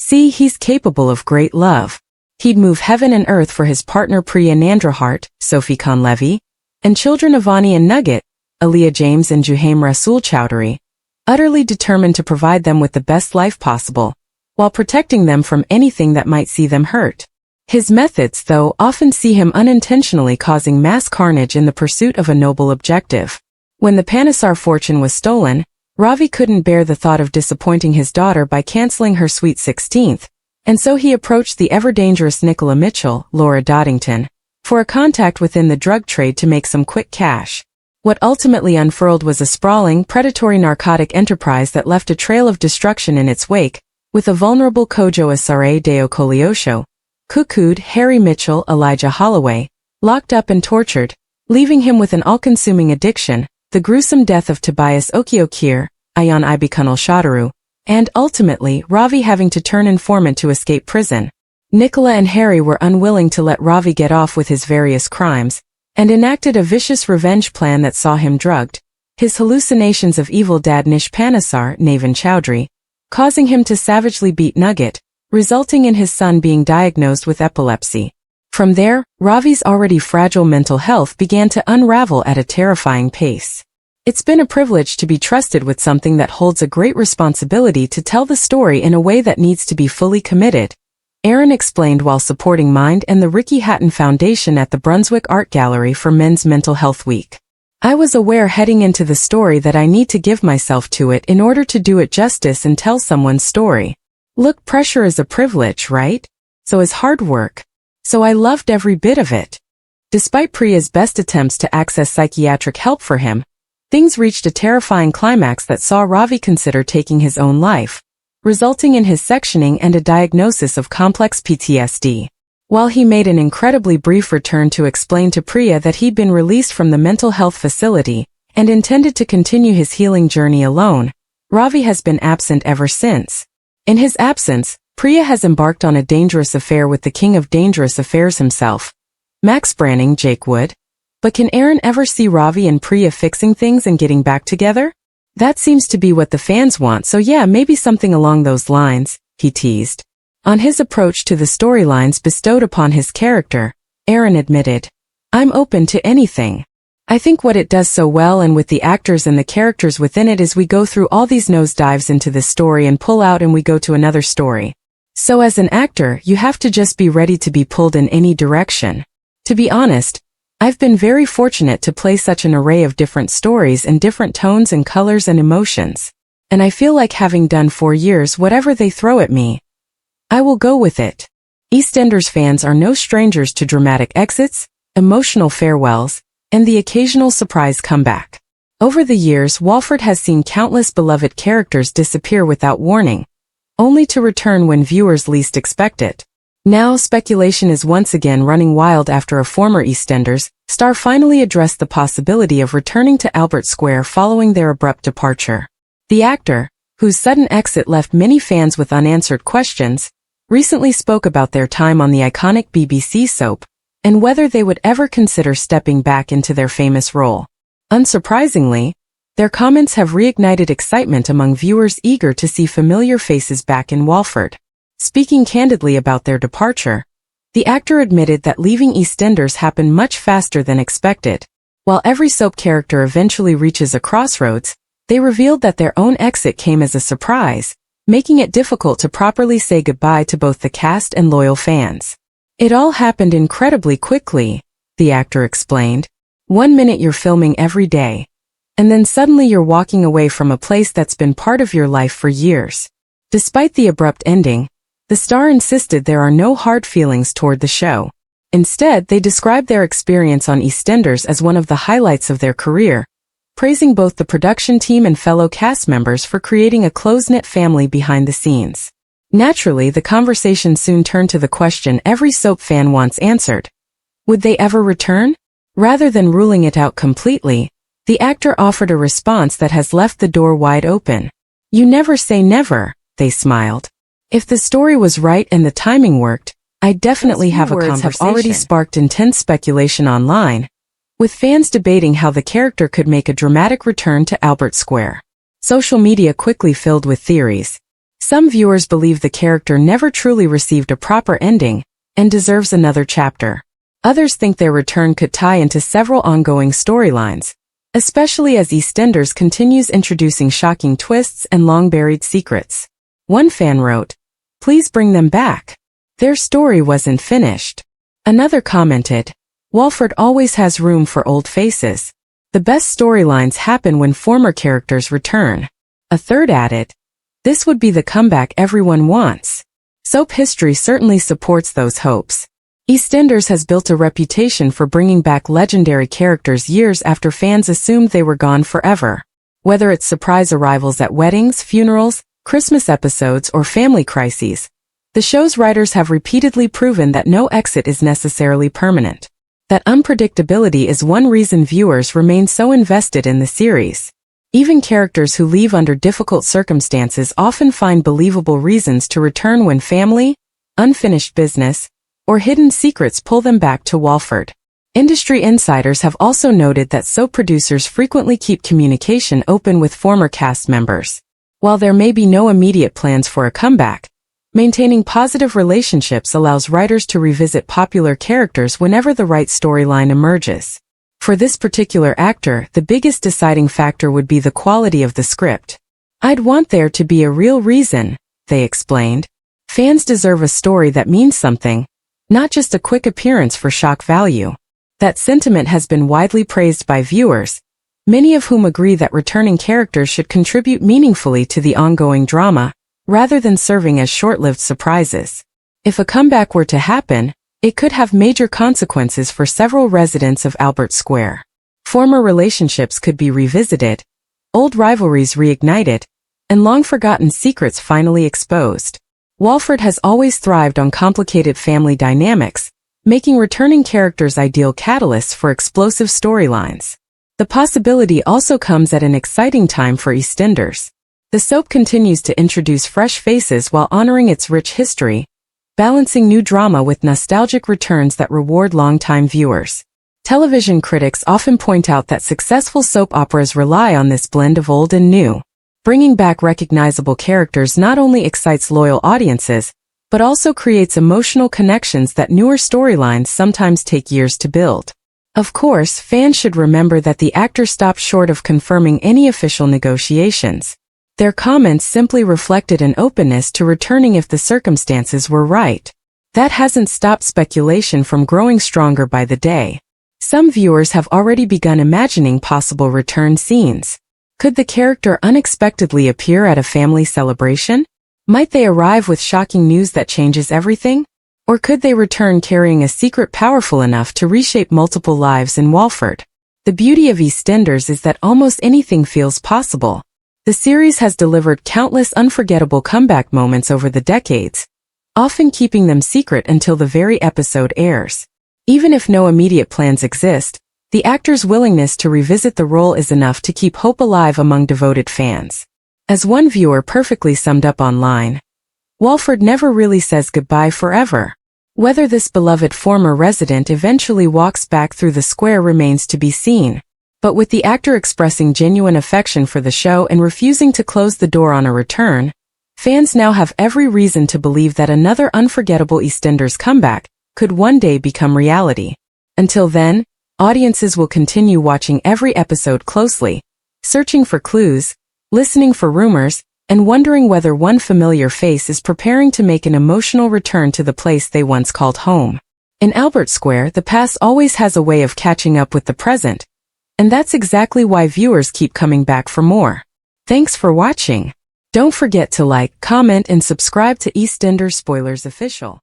See, he's capable of great love. He'd move heaven and earth for his partner Priya Nandrahart, Sophie Khan-Levy, and children Avani and Nugget, Aaliyah James and Juhaim Rasool Chowdhury, utterly determined to provide them with the best life possible, while protecting them from anything that might see them hurt. His methods, though, often see him unintentionally causing mass carnage in the pursuit of a noble objective. When the Panesar fortune was stolen, Ravi couldn't bear the thought of disappointing his daughter by canceling her sweet 16th, and so he approached the ever-dangerous Nicola Mitchell, Laura Doddington, for a contact within the drug trade to make some quick cash. What ultimately unfurled was a sprawling, predatory narcotic enterprise that left a trail of destruction in its wake, with a vulnerable Kojo Asare Deo Koliosho, cuckooed Harry Mitchell, Elijah Holloway, locked up and tortured, leaving him with an all-consuming addiction, the gruesome death of Tobias Okiokir, Ayan Ibikunal Shadaru, and ultimately Ravi having to turn informant to escape prison. Nicola and Harry were unwilling to let Ravi get off with his various crimes, and enacted a vicious revenge plan that saw him drugged, his hallucinations of evil dad Nish Panesar, Navin Chowdhury, causing him to savagely beat Nugget, resulting in his son being diagnosed with epilepsy. From there, Ravi's already fragile mental health began to unravel at a terrifying pace. It's been a privilege to be trusted with something that holds a great responsibility to tell the story in a way that needs to be fully committed, Aaron explained while supporting Mind and the Ricky Hatton Foundation at the Brunswick Art Gallery for Men's Mental Health Week. I was aware heading into the story that I need to give myself to it in order to do it justice and tell someone's story. Look, pressure is a privilege, right? So is hard work. So I loved every bit of it. Despite Priya's best attempts to access psychiatric help for him, things reached a terrifying climax that saw Ravi consider taking his own life, resulting in his sectioning and a diagnosis of complex PTSD. While he made an incredibly brief return to explain to Priya that he'd been released from the mental health facility and intended to continue his healing journey alone, Ravi has been absent ever since. In his absence, Priya has embarked on a dangerous affair with the king of dangerous affairs himself, Max Branning, Jake Wood. But can Aaron ever see Ravi and Priya fixing things and getting back together? That seems to be what the fans want, so yeah, maybe something along those lines, he teased. On his approach to the storylines bestowed upon his character, Aaron admitted, "I'm open to anything. I think what it does so well and with the actors and the characters within it is we go through all these nosedives into this story and pull out and we go to another story. So as an actor, you have to just be ready to be pulled in any direction. To be honest, I've been very fortunate to play such an array of different stories and different tones and colors and emotions. And I feel like having done 4 years whatever they throw at me, I will go with it." EastEnders fans are no strangers to dramatic exits, emotional farewells, and the occasional surprise comeback. Over the years, Walford has seen countless beloved characters disappear without warning, only to return when viewers least expect it. Now, speculation is once again running wild after a former EastEnders star finally addressed the possibility of returning to Albert Square following their abrupt departure. The actor, whose sudden exit left many fans with unanswered questions, recently spoke about their time on the iconic BBC soap and whether they would ever consider stepping back into their famous role. Unsurprisingly, their comments have reignited excitement among viewers eager to see familiar faces back in Walford. Speaking candidly about their departure, the actor admitted that leaving EastEnders happened much faster than expected. While every soap character eventually reaches a crossroads, they revealed that their own exit came as a surprise, making it difficult to properly say goodbye to both the cast and loyal fans. "It all happened incredibly quickly," the actor explained. "1 minute you're filming every day, and then suddenly you're walking away from a place that's been part of your life for years." Despite the abrupt ending, the star insisted there are no hard feelings toward the show. Instead, they described their experience on EastEnders as one of the highlights of their career, praising both the production team and fellow cast members for creating a close-knit family behind the scenes. Naturally, the conversation soon turned to the question every soap fan wants answered. Would they ever return? Rather than ruling it out completely, the actor offered a response that has left the door wide open. "You never say never," they smiled. "If the story was right and the timing worked, I'd definitely have a conversation." Have already sparked intense speculation online, with fans debating how the character could make a dramatic return to Albert Square. Social media quickly filled with theories. Some viewers believe the character never truly received a proper ending and deserves another chapter. Others think their return could tie into several ongoing storylines, especially as EastEnders continues introducing shocking twists and long-buried secrets. One fan wrote, "Please bring them back. Their story wasn't finished." Another commented, "Walford always has room for old faces. The best storylines happen when former characters return." A third added, "This would be the comeback everyone wants." Soap history certainly supports those hopes. EastEnders has built a reputation for bringing back legendary characters years after fans assumed they were gone forever. Whether it's surprise arrivals at weddings, funerals, Christmas episodes, or family crises, the show's writers have repeatedly proven that no exit is necessarily permanent. That unpredictability is one reason viewers remain so invested in the series. Even characters who leave under difficult circumstances often find believable reasons to return when family, unfinished business, or hidden secrets pull them back to Walford. Industry insiders have also noted that soap producers frequently keep communication open with former cast members. While there may be no immediate plans for a comeback, maintaining positive relationships allows writers to revisit popular characters whenever the right storyline emerges. For this particular actor, the biggest deciding factor would be the quality of the script. "I'd want there to be a real reason," they explained. "Fans deserve a story that means something, not just a quick appearance for shock value." That sentiment has been widely praised by viewers, many of whom agree that returning characters should contribute meaningfully to the ongoing drama, rather than serving as short-lived surprises. If a comeback were to happen, it could have major consequences for several residents of Albert Square. Former relationships could be revisited, old rivalries reignited, and long-forgotten secrets finally exposed. Walford has always thrived on complicated family dynamics, making returning characters ideal catalysts for explosive storylines. The possibility also comes at an exciting time for EastEnders. The soap continues to introduce fresh faces while honoring its rich history, balancing new drama with nostalgic returns that reward longtime viewers. Television critics often point out that successful soap operas rely on this blend of old and new. Bringing back recognizable characters not only excites loyal audiences, but also creates emotional connections that newer storylines sometimes take years to build. Of course, fans should remember that the actor stopped short of confirming any official negotiations. Their comments simply reflected an openness to returning if the circumstances were right. That hasn't stopped speculation from growing stronger by the day. Some viewers have already begun imagining possible return scenes. Could the character unexpectedly appear at a family celebration? Might they arrive with shocking news that changes everything? Or could they return carrying a secret powerful enough to reshape multiple lives in Walford? The beauty of EastEnders is that almost anything feels possible. The series has delivered countless unforgettable comeback moments over the decades, often keeping them secret until the very episode airs. Even if no immediate plans exist, the actor's willingness to revisit the role is enough to keep hope alive among devoted fans. As one viewer perfectly summed up online, "Walford never really says goodbye forever." Whether this beloved former resident eventually walks back through the square remains to be seen. But with the actor expressing genuine affection for the show and refusing to close the door on a return, fans now have every reason to believe that another unforgettable EastEnders comeback could one day become reality. Until then, audiences will continue watching every episode closely, searching for clues, listening for rumors, and wondering whether one familiar face is preparing to make an emotional return to the place they once called home. In Albert Square, the past always has a way of catching up with the present, and that's exactly why viewers keep coming back for more. Thanks for watching. Don't forget to like, comment, and subscribe to EastEnders Spoilers Official.